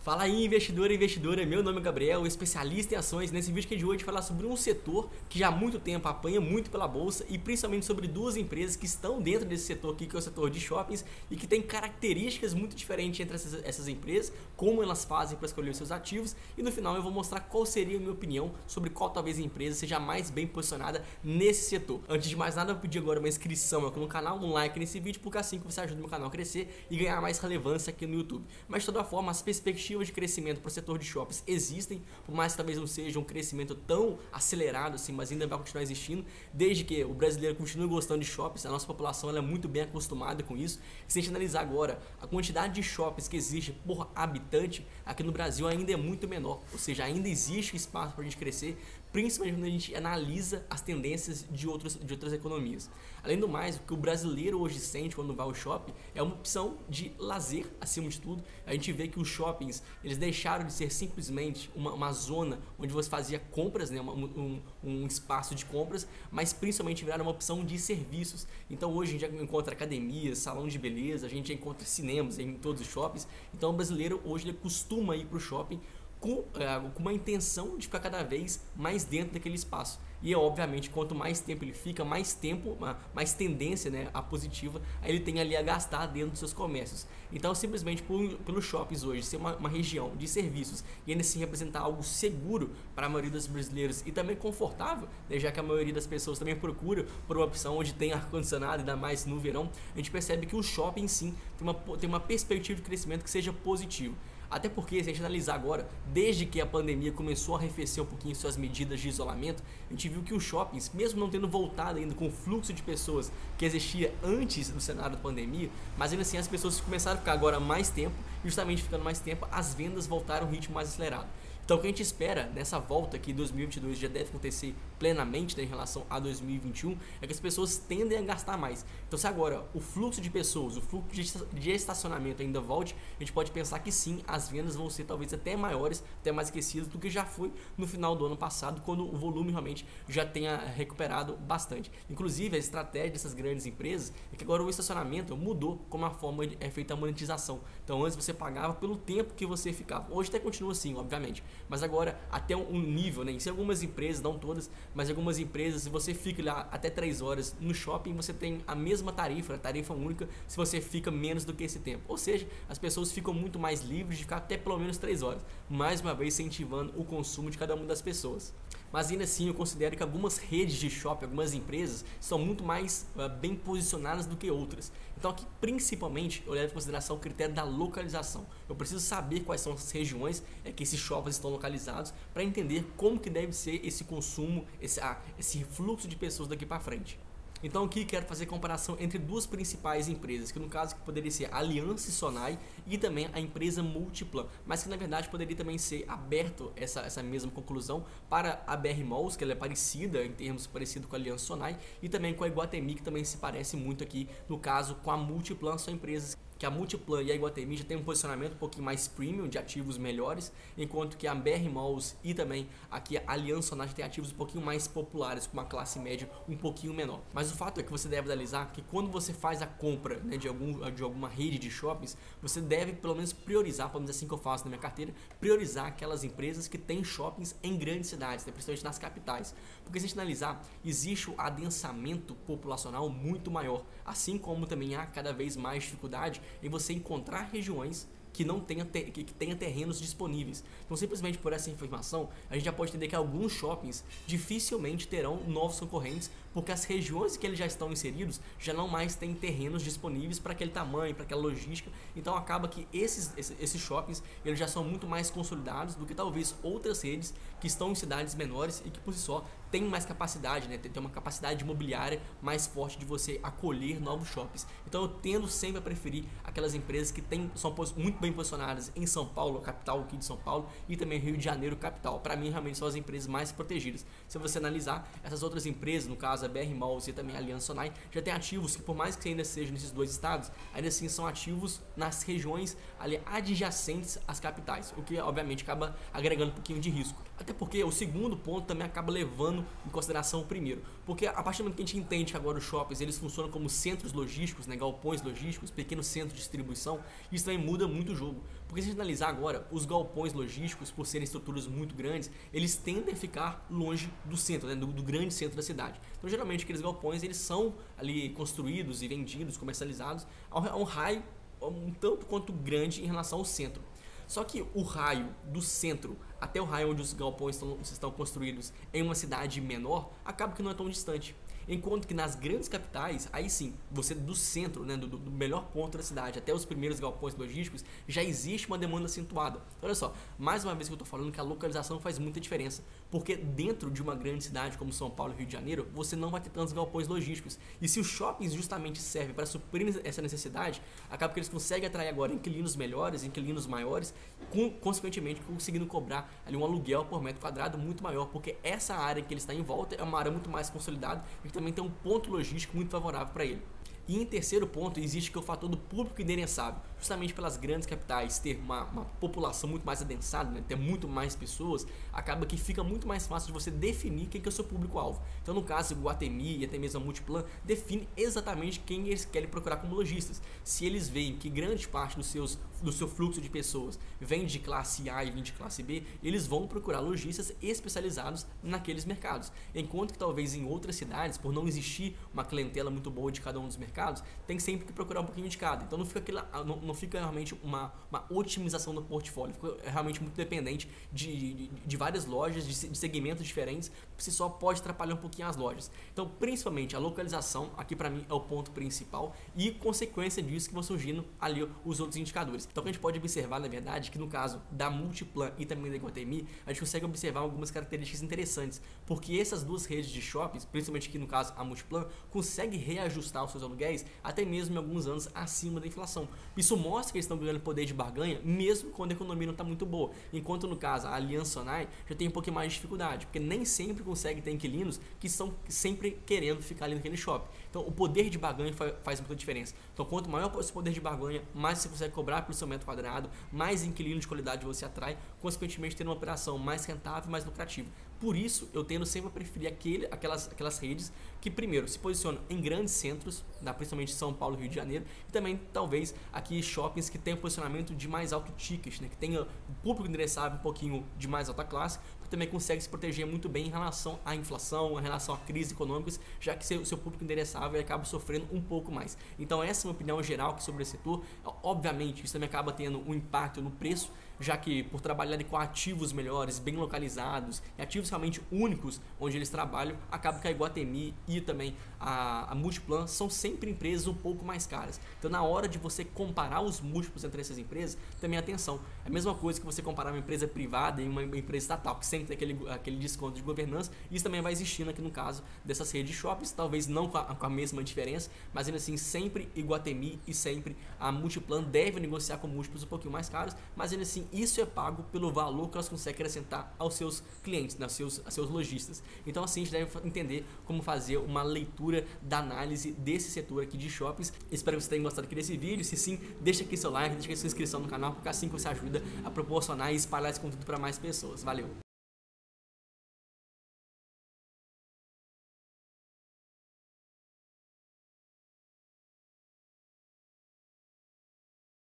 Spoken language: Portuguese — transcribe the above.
Fala aí, investidor e investidora, meu nome é Gabriel, especialista em ações. Nesse vídeo aqui de hoje falar sobre um setor que já há muito tempo apanha muito pela bolsa e principalmente sobre duas empresas que estão dentro desse setor aqui, que é o setor de shoppings e que tem características muito diferentes entre essas empresas, como elas fazem para escolher os seus ativos, e no final eu vou mostrar qual seria a minha opinião sobre qual talvez a empresa seja mais bem posicionada nesse setor. Antes de mais nada, eu vou pedir agora uma inscrição aqui no canal, um like nesse vídeo, porque assim que você ajuda o meu canal a crescer e ganhar mais relevância aqui no YouTube. Mas de toda forma, as perspectivas de crescimento para o setor de shoppings existem, por mais que talvez não seja um crescimento tão acelerado assim, mas ainda vai continuar existindo, desde que o brasileiro continue gostando de shoppings. A nossa população ela é muito bem acostumada com isso. E se a gente analisar agora, a quantidade de shoppings que existe por habitante aqui no Brasil ainda é muito menor, ou seja, ainda existe espaço para a gente crescer, principalmente quando a gente analisa as tendências de outras economias. Além do mais, o que o brasileiro hoje sente quando vai ao shopping é uma opção de lazer acima de tudo. A gente vê que os shoppings eles deixaram de ser simplesmente uma zona onde você fazia compras, né, um espaço de compras, mas principalmente viraram uma opção de serviços. Então hoje a gente já encontra academias, salão de beleza, a gente já encontra cinemas em todos os shoppings. Então o brasileiro hoje ele costuma ir para o shopping com uma intenção de ficar cada vez mais dentro daquele espaço. E obviamente, quanto mais tempo ele fica, mais tempo, mais tendência, né, a positiva, aí ele tem ali a gastar dentro dos seus comércios. Então, simplesmente pelos shoppings hoje ser uma região de serviços e ainda assim representar algo seguro para a maioria dos brasileiros e também confortável, né, já que a maioria das pessoas também procura por uma opção onde tem ar-condicionado, ainda mais no verão, a gente percebe que o shopping sim tem uma perspectiva de crescimento que seja positivo. Até porque, se a gente analisar agora, desde que a pandemia começou a arrefecer um pouquinho suas medidas de isolamento, a gente viu que os shoppings, mesmo não tendo voltado ainda com o fluxo de pessoas que existia antes do cenário da pandemia, mas ainda assim as pessoas começaram a ficar agora mais tempo, e justamente ficando mais tempo, as vendas voltaram a um ritmo mais acelerado. Então o que a gente espera nessa volta que 2022 já deve acontecer plenamente, né, em relação a 2021, é que as pessoas tendem a gastar mais. Então se agora o fluxo de pessoas, o fluxo de estacionamento ainda volte, a gente pode pensar que sim, as vendas vão ser talvez até maiores, até mais aquecidas do que já foi no final do ano passado, quando o volume realmente já tenha recuperado bastante. Inclusive a estratégia dessas grandes empresas é que agora o estacionamento mudou como a forma é feita a monetização. Então antes você pagava pelo tempo que você ficava. Hoje até continua assim, obviamente. Mas agora até um nível, né? Em algumas empresas, não todas, mas algumas empresas, se você fica lá até 3 horas no shopping, você tem a mesma tarifa, a tarifa única, se você fica menos do que esse tempo. Ou seja, as pessoas ficam muito mais livres de ficar até pelo menos 3 horas. Mais uma vez incentivando o consumo de cada uma das pessoas. Mas ainda assim eu considero que algumas redes de shopping, algumas empresas, são muito mais bem posicionadas do que outras. Então aqui principalmente eu levo em consideração o critério da localização. Eu preciso saber quais são as regiões que esses shoppings estão localizados para entender como que deve ser esse consumo, esse fluxo de pessoas daqui para frente. Então aqui quero fazer comparação entre duas principais empresas, que no caso poderia ser a Aliança e Sonai e também a empresa Multiplan, mas que na verdade poderia também ser aberto essa mesma conclusão para a BR Malls, que ela é parecida em termos parecido com a Aliança Sonai, e também com a Iguatemi, que também se parece muito aqui no caso com a Multiplan. São empresas que a Multiplan e a Iguatemi já tem um posicionamento um pouquinho mais premium, de ativos melhores, enquanto que a BR Malls e também aqui a Aliança Sonai tem ativos um pouquinho mais populares, com uma classe média um pouquinho menor. Mas o fato é que você deve analisar que quando você faz a compra, né, de alguma rede de shoppings, você deve pelo menos priorizar, pelo menos assim que eu faço na minha carteira, priorizar aquelas empresas que têm shoppings em grandes cidades, né, principalmente nas capitais. Porque se a gente analisar, existe o adensamento populacional muito maior, assim como também há cada vez mais dificuldade em você encontrar regiões que tenha terrenos disponíveis. Então simplesmente por essa informação a gente já pode entender que alguns shoppings dificilmente terão novos concorrentes, porque as regiões que eles já estão inseridos já não mais têm terrenos disponíveis para aquele tamanho, para aquela logística. Então acaba que esses shoppings eles já são muito mais consolidados do que talvez outras redes que estão em cidades menores e que por si só tem mais capacidade, né? Tem uma capacidade imobiliária mais forte de você acolher novos shoppings. Então eu tendo sempre a preferir aquelas empresas que são muito bem posicionadas em São Paulo, a capital aqui de São Paulo, e também Rio de Janeiro, capital. Para mim realmente são as empresas mais protegidas. Se você analisar essas outras empresas, no caso a BR Malls e também a Aliança Sonai, já tem ativos que por mais que ainda sejam nesses dois estados, ainda assim são ativos nas regiões ali adjacentes às capitais, o que obviamente acaba agregando um pouquinho de risco. Até porque o segundo ponto também acaba levando em consideração o primeiro. Porque a partir do momento que a gente entende que agora os shoppings eles funcionam como centros logísticos, né, galpões logísticos, pequenos centros de distribuição, isso também muda muito o jogo. Porque se a gente analisar agora, os galpões logísticos, por serem estruturas muito grandes, eles tendem a ficar longe do centro, né, do grande centro da cidade. Então geralmente aqueles galpões eles são ali construídos e vendidos, comercializados a um raio um tanto quanto grande em relação ao centro. Só que o raio do centro até o raio onde os galpões estão construídos em uma cidade menor, acaba que não é tão distante. Enquanto que nas grandes capitais, aí sim, você do centro, né, do melhor ponto da cidade até os primeiros galpões logísticos, já existe uma demanda acentuada. Então, olha só, mais uma vez que eu estou falando que a localização faz muita diferença, porque dentro de uma grande cidade como São Paulo e Rio de Janeiro, você não vai ter tantos galpões logísticos. E se os shoppings justamente servem para suprir essa necessidade, acaba que eles conseguem atrair agora inquilinos melhores, inquilinos maiores, consequentemente conseguindo cobrar ali um aluguel por metro quadrado muito maior, porque essa área que ele está em volta é uma área muito mais consolidada e também tem um ponto logístico muito favorável para ele. E em terceiro ponto, existe que é o fator do público endereçável. Justamente pelas grandes capitais ter uma população muito mais adensada, né, ter muito mais pessoas, acaba que fica muito mais fácil de você definir quem que é o seu público-alvo. Então, no caso, o Iguatemi e até mesmo a Multiplan define exatamente quem eles querem procurar como lojistas. Se eles veem que grande parte do seu fluxo de pessoas vem de classe A e vem de classe B, eles vão procurar lojistas especializados naqueles mercados. Enquanto que talvez em outras cidades, por não existir uma clientela muito boa de cada um dos mercados, tem sempre que procurar um pouquinho de cada. Então não fica realmente uma otimização do portfólio, fica realmente muito dependente de várias lojas, de segmentos diferentes, você só pode atrapalhar um pouquinho as lojas. Então, principalmente a localização, aqui para mim é o ponto principal e consequência disso que vão surgindo ali os outros indicadores. Então, o que a gente pode observar, na verdade, que no caso da Multiplan e também da Iguatemi, a gente consegue observar algumas características interessantes, porque essas duas redes de shoppings, principalmente aqui no caso a Multiplan, consegue reajustar os seus aluguéis até mesmo em alguns anos acima da inflação. Isso mostra que eles estão ganhando poder de barganha mesmo quando a economia não está muito boa. Enquanto no caso a Aliança Sonae já tem um pouquinho mais de dificuldade, porque nem sempre consegue ter inquilinos que estão sempre querendo ficar ali naquele shopping. Então o poder de barganha faz muita diferença. Então quanto maior o seu poder de barganha, mais você consegue cobrar pelo seu metro quadrado, mais inquilino de qualidade você atrai, consequentemente tendo uma operação mais rentável e mais lucrativa. Por isso, eu tendo sempre a preferir aquelas redes que, primeiro, se posicionam em grandes centros, principalmente São Paulo e Rio de Janeiro, e também, talvez, aqui shoppings que tenham posicionamento de mais alto ticket, né, que tenha o público endereçável um pouquinho de mais alta classe, que também consegue se proteger muito bem em relação à inflação, em relação a crises econômicas, já que seu público endereçável acaba sofrendo um pouco mais. Então, essa é a minha opinião geral sobre esse setor. Obviamente, isso também acaba tendo um impacto no preço, já que por trabalhar com ativos melhores, bem localizados, e ativos realmente únicos onde eles trabalham, acaba que a Iguatemi e também a Multiplan são sempre empresas um pouco mais caras. Então, na hora de você comparar os múltiplos entre essas empresas, também atenção. É a mesma coisa que você comparar uma empresa privada e uma empresa estatal, que sempre tem aquele desconto de governança. Isso também vai existindo aqui no caso dessas redes de shoppings, talvez não com a mesma diferença, mas ainda assim sempre Iguatemi e sempre a Multiplan devem negociar com múltiplos um pouquinho mais caros, mas ainda assim isso é pago pelo valor que elas conseguem acrescentar aos seus clientes, aos seus lojistas. Então assim a gente deve entender como fazer uma leitura da análise desse setor aqui de shoppings. Espero que vocês tenham gostado aqui desse vídeo. Se sim, deixa aqui seu like, deixa aqui sua inscrição no canal, porque assim que você ajuda a proporcionar e espalhar esse conteúdo para mais pessoas. Valeu!